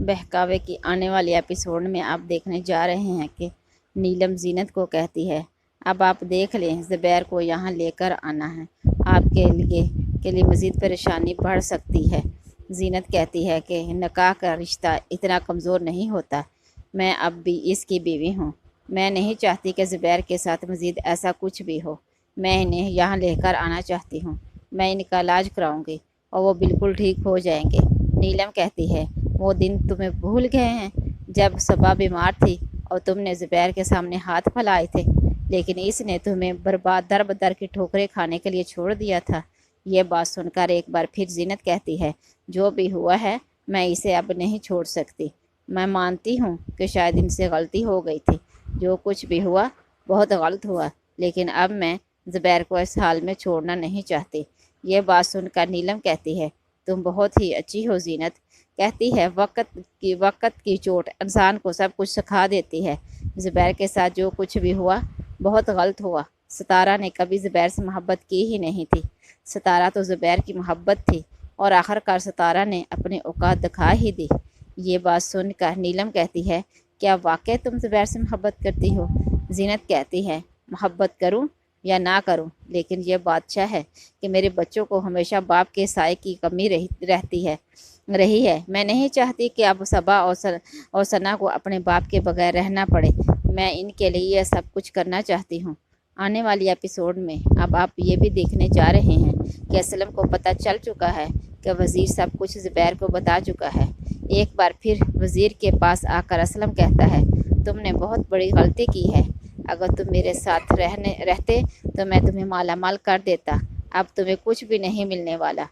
بہکاوے کی آنے والی ایپیسوڈ میں آپ دیکھنے جا رہے ہیں کہ نیلم زینت کو کہتی ہے، اب آپ دیکھ لیں، زبیر کو یہاں لے کر آنا ہے، آپ کے لیے مزید پریشانی بڑھ سکتی ہے۔ زینت کہتی ہے کہ نکاح کا رشتہ اتنا کمزور نہیں ہوتا، میں اب بھی اس کی بیوی ہوں، میں نہیں چاہتی کہ زبیر کے ساتھ مزید ایسا کچھ بھی ہو، میں انہیں یہاں لے کر آنا چاہتی ہوں، میں ان کا علاج کراؤں گی اور وہ بالکل ٹھیک ہو جائیں گے۔ نیلم کہتی ہے، وہ دن تمہیں بھول گئے ہیں جب صبا بیمار تھی اور تم نے زبیر کے سامنے ہاتھ پھیلائے تھے، لیکن اس نے تمہیں برباد در بدر کی ٹھوکریں کھانے کے لیے چھوڑ دیا تھا۔ یہ بات سن کر ایک بار پھر زینت کہتی ہے، جو بھی ہوا ہے میں اسے اب نہیں چھوڑ سکتی، میں مانتی ہوں کہ شاید ان سے غلطی ہو گئی تھی، جو کچھ بھی ہوا بہت غلط ہوا، لیکن اب میں زبیر کو اس حال میں چھوڑنا نہیں چاہتی۔ یہ بات سن کر نیلم کہتی ہے، تم بہت ہی اچھی ہو زینت۔ کہتی ہے، وقت کی چوٹ انسان کو سب کچھ سکھا دیتی ہے، زبیر کے ساتھ جو کچھ بھی ہوا بہت غلط ہوا، ستارہ نے کبھی زبیر سے محبت کی ہی نہیں تھی، ستارہ تو زبیر کی محبت تھی اور آخرکار ستارہ نے اپنی اوقات دکھا ہی دی۔ یہ بات سن کر نیلم کہتی ہے، کیا واقعی تم زبیر سے محبت کرتی ہو؟ زینت کہتی ہے، محبت کروں یا نہ کروں، لیکن یہ بادشاہ ہے کہ میرے بچوں کو ہمیشہ باپ کے سائے کی کمی رہی ہے، میں نہیں چاہتی کہ اب صبا اور ثنا کو اپنے باپ کے بغیر رہنا پڑے، میں ان کے لیے یہ سب کچھ کرنا چاہتی ہوں۔ آنے والی ایپیسوڈ میں اب آپ یہ بھی دیکھنے جا رہے ہیں کہ اسلم کو پتہ چل چکا ہے کہ وزیر سب کچھ زبیر کو بتا چکا ہے۔ ایک بار پھر وزیر کے پاس آ کر اسلم کہتا ہے، تم نے بہت بڑی غلطی کی ہے، اگر تم میرے ساتھ رہتے تو میں تمہیں مالا مال کر دیتا، اب تمہیں کچھ بھی نہیں ملنے والا،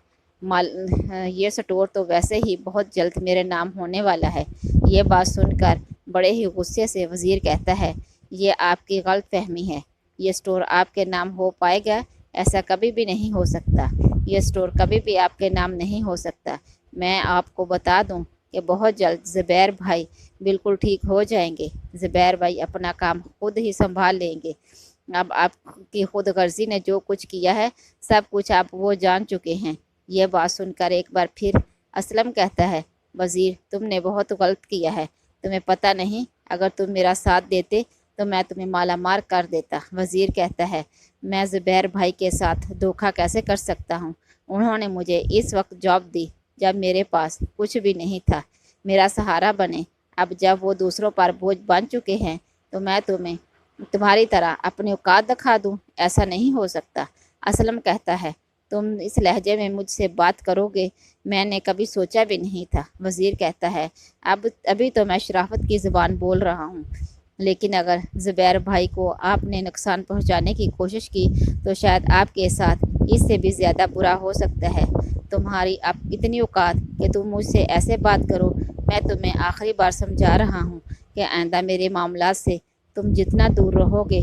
یہ سٹور تو ویسے ہی بہت جلد میرے نام ہونے والا ہے۔ یہ بات سن کر بڑے ہی غصے سے وزیر کہتا ہے، یہ آپ کی غلط فہمی ہے، یہ سٹور آپ کے نام ہو پائے گا؟ ایسا کبھی بھی نہیں ہو سکتا، یہ سٹور کبھی بھی آپ کے نام نہیں ہو سکتا۔ میں آپ کو بتا دوں کہ بہت جلد زبیر بھائی بالکل ٹھیک ہو جائیں گے، زبیر بھائی اپنا کام خود ہی سنبھال لیں گے، اب آپ کی خود غرضی نے جو کچھ کیا ہے سب کچھ آپ وہ جان چکے ہیں۔ یہ بات سن کر ایک بار پھر اسلم کہتا ہے، وزیر تم نے بہت غلط کیا ہے، تمہیں پتہ نہیں اگر تم میرا ساتھ دیتے تو میں تمہیں مالا مال کر دیتا۔ وزیر کہتا ہے، میں زبیر بھائی کے ساتھ دھوکہ کیسے کر سکتا ہوں، انہوں نے مجھے اس وقت جاب دی جب میرے پاس کچھ بھی نہیں تھا، میرا سہارا بنے، اب جب وہ دوسروں پر بوجھ بن چکے ہیں تو میں تمہاری طرح اپنی اوقات دکھا دوں، ایسا نہیں ہو سکتا۔ اسلم کہتا ہے، تم اس لہجے میں مجھ سے بات کرو گے، میں نے کبھی سوچا بھی نہیں تھا۔ وزیر کہتا ہے، ابھی تو میں شرافت کی زبان بول رہا ہوں، لیکن اگر زبیر بھائی کو آپ نے نقصان پہنچانے کی کوشش کی تو شاید آپ کے ساتھ اس سے بھی زیادہ برا ہو سکتا ہے۔ تمہاری اب اتنی اوقات کہ تم مجھ سے ایسے بات کرو، میں تمہیں آخری بار سمجھا رہا ہوں کہ آئندہ میرے معاملات سے تم جتنا دور رہو گے